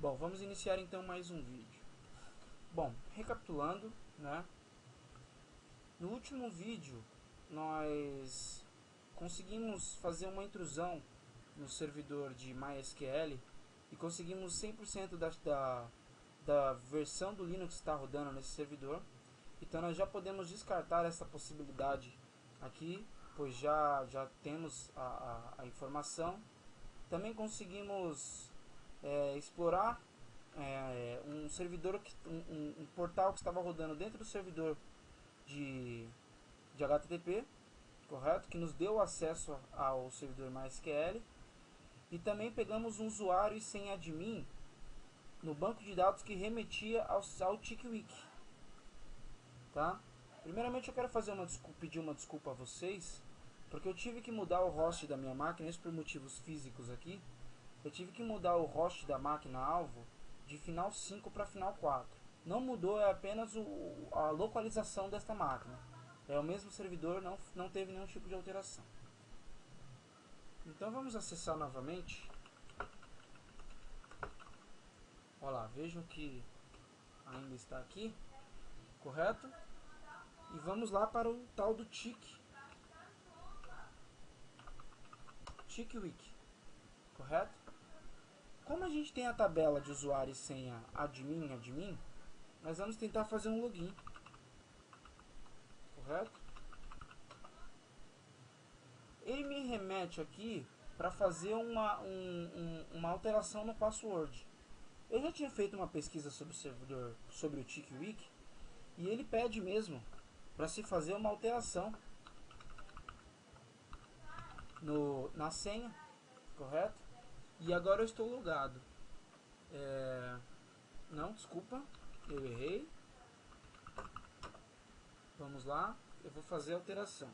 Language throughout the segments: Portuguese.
Bom, vamos iniciar então mais um vídeo. Bom, recapitulando, né? No último vídeo nós conseguimos fazer uma intrusão no servidor de MySQL e conseguimos 100% da versão do Linux que está rodando nesse servidor. Então nós já podemos descartar essa possibilidade aqui, pois já temos a informação. Também conseguimos explorar um servidor, um portal que estava rodando dentro do servidor de HTTP, correto? Que nos deu acesso ao servidor MySQL. E também pegamos um usuário e senha admin no banco de dados que remetia ao TickWiki, tá? Primeiramente eu quero pedir uma desculpa a vocês, porque eu tive que mudar o host da minha máquina, isso por motivos físicos aqui. Eu tive que mudar o host da máquina alvo de final 5 para final 4. Não mudou, é apenas a localização desta máquina. É o mesmo servidor, não teve nenhum tipo de alteração. Então vamos acessar novamente. Olha lá, vejam que ainda está aqui, correto? E vamos lá para o tal do TickWiki, correto? Como a gente tem a tabela de usuário e senha admin, nós vamos tentar fazer um login, correto? Ele me remete aqui para fazer uma alteração no password. Eu já tinha feito uma pesquisa sobre o servidor, sobre o TickWiki, e ele pede mesmo para se fazer uma alteração na senha, correto? E agora eu estou logado. Não, desculpa, eu errei. Vamos lá, eu vou fazer a alteração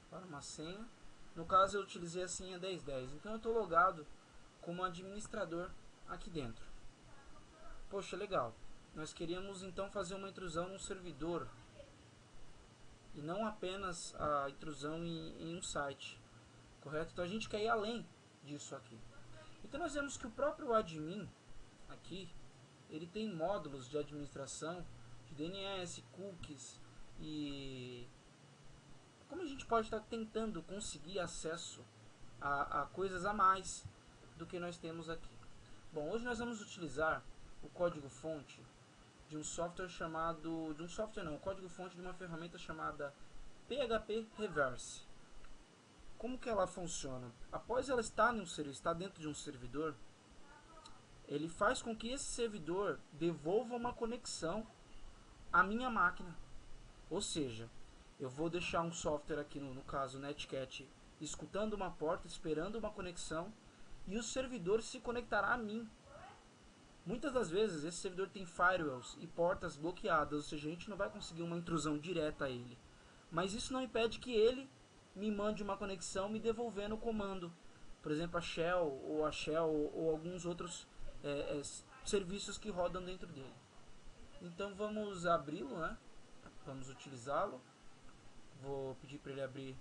para uma senha. No caso eu utilizei a senha 1010, então eu estou logado como administrador aqui dentro. Poxa, legal. Nós queríamos então fazer uma intrusão no servidor e não apenas a intrusão em um site, correto? Então a gente quer ir além disso aqui. Então nós vemos que o próprio admin aqui, ele tem módulos de administração de DNS, cookies, e como a gente pode estar tentando conseguir acesso a coisas a mais do que nós temos aqui. Bom, hoje nós vamos utilizar o código-fonte de um software chamado... o código-fonte de uma ferramenta chamada PHP Reverse. Como que ela funciona? Após ela estar dentro de um servidor, ele faz com que esse servidor devolva uma conexão à minha máquina. Ou seja, eu vou deixar um software aqui, no caso Netcat, escutando uma porta, esperando uma conexão, e o servidor se conectará a mim. Muitas das vezes esse servidor tem firewalls e portas bloqueadas, ou seja, a gente não vai conseguir uma intrusão direta a ele. Mas isso não impede que ele me mande uma conexão me devolvendo o comando. Por exemplo, a Shell ou alguns outros serviços que rodam dentro dele. Então vamos abri-lo, né? Vamos utilizá-lo. Vou pedir para ele abrir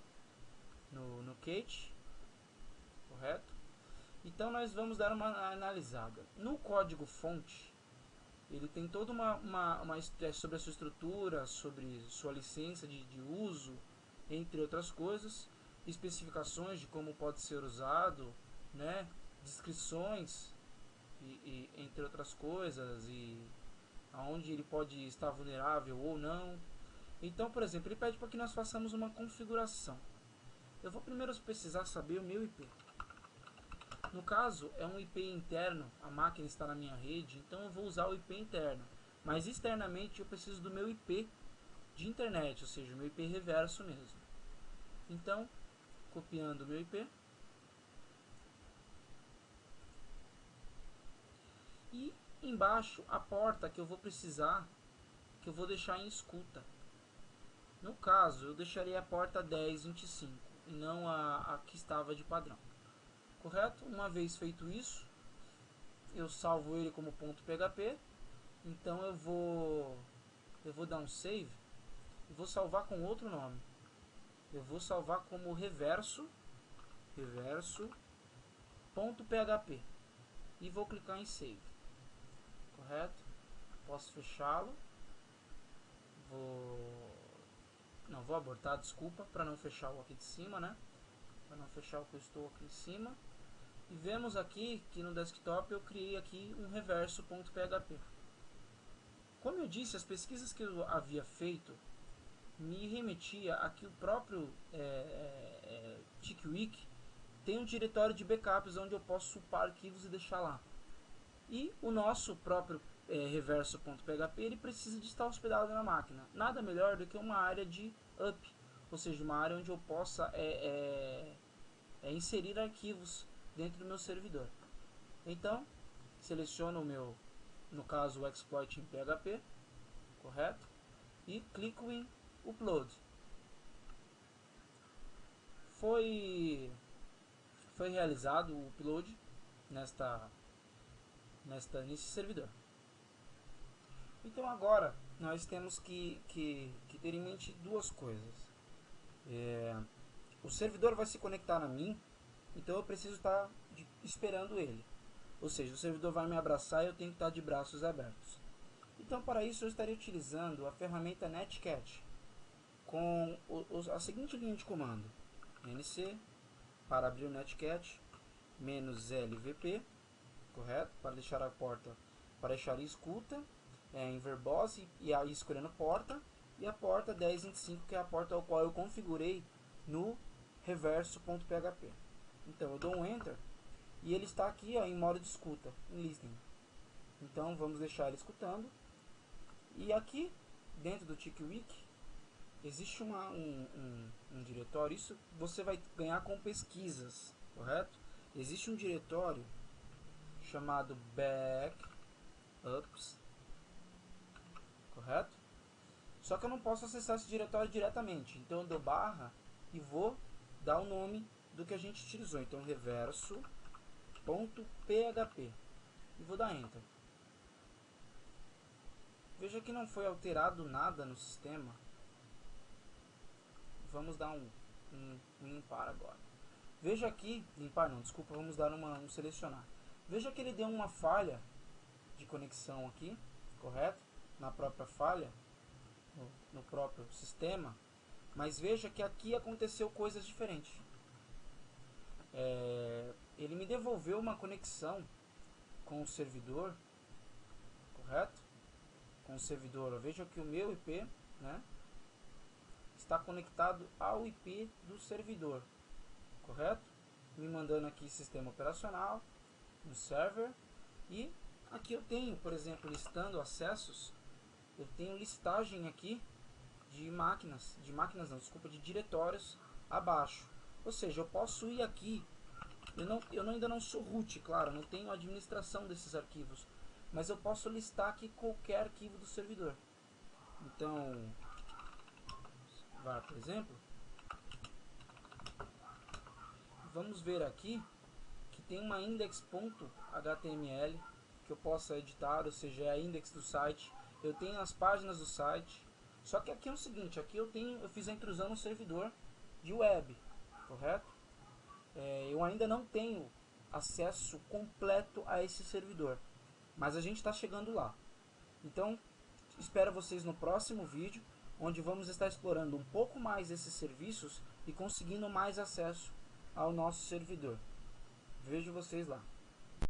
no Kate, correto? Então nós vamos dar uma analisada. No código fonte, ele tem toda uma sobre a sua estrutura, sobre sua licença de uso, entre outras coisas, especificações de como pode ser usado, né? Descrições, entre outras coisas, e aonde ele pode estar vulnerável ou não. Então, por exemplo, ele pede para que nós façamos uma configuração. Eu vou primeiro precisar saber o meu IP. No caso, é um IP interno, a máquina está na minha rede, então eu vou usar o IP interno. Mas externamente eu preciso do meu IP de internet, ou seja, o meu IP reverso mesmo. Então, copiando o meu IP. E embaixo a porta que eu vou precisar, que eu vou deixar em escuta. No caso, eu deixaria a porta 1025 e não a que estava de padrão. Correto? Uma vez feito isso, eu salvo ele como .php. Então eu vou dar um save e vou salvar com outro nome. Eu vou salvar como reverso .php e vou clicar em save, correto? Posso fechá-lo, vou abortar, desculpa, para não fechar o aqui de cima, né? Para não fechar o que eu estou aqui em cima. E vemos aqui que no desktop eu criei aqui um reverso.php. Como eu disse, as pesquisas que eu havia feito me remetia a que o próprio TickWiki tem um diretório de backups onde eu posso upar arquivos e deixar lá. E o nosso próprio reverso.php ele precisa de estar hospedado na máquina. Nada melhor do que uma área de up, ou seja, uma área onde eu possa inserir arquivos dentro do meu servidor. Então, seleciono o meu, no caso, o exploit em PHP, correto? E clico em upload. Foi realizado o upload nesse servidor. Então agora nós temos que ter em mente duas coisas. O servidor vai se conectar a mim, então eu preciso estar esperando ele. Ou seja, o servidor vai me abraçar e eu tenho que estar de braços abertos. Então para isso eu estaria utilizando a ferramenta Netcat com a seguinte linha de comando: nc para abrir o Netcat -lvp, correto? Para deixar a porta, para deixar a escuta em verbose e aí escolhendo porta, e a porta 1025, que é a porta ao qual eu configurei no reverso.php. Então eu dou um enter e ele está aqui em modo de escuta, em listening. Então vamos deixar ele escutando. E aqui dentro do TickWiki existe um diretório. Isso você vai ganhar com pesquisas, correto? Existe um diretório chamado backups, correto? Só que eu não posso acessar esse diretório diretamente, então eu dou barra e vou dar o nome do que a gente utilizou. Então reverso.php e vou dar enter. Veja que não foi alterado nada no sistema. Vamos dar um limpar agora. Veja aqui, limpar não, desculpa, vamos dar um selecionar. Veja que ele deu uma falha de conexão aqui, correto? Na própria falha, no próprio sistema. Mas veja que aqui aconteceu coisas diferentes. Ele me devolveu uma conexão com o servidor, correto? Com o servidor, veja que o meu IP, né, está conectado ao IP do servidor, correto? Me mandando aqui sistema operacional, no server, e aqui eu tenho, por exemplo, listando acessos, eu tenho listagem aqui de máquinas, de diretórios abaixo. Ou seja, eu posso ir aqui, ainda não sou root, claro, não tenho administração desses arquivos, mas eu posso listar aqui qualquer arquivo do servidor. Então, por exemplo, vamos ver aqui que tem uma index.html que eu possa editar, ou seja, é a index do site. Eu tenho as páginas do site. Só que aqui é o seguinte, aqui eu fiz a intrusão no servidor de web, correto? Eu ainda não tenho acesso completo a esse servidor, mas a gente está chegando lá. Então, espero vocês no próximo vídeo, onde vamos estar explorando um pouco mais esses serviços e conseguindo mais acesso ao nosso servidor. Vejo vocês lá.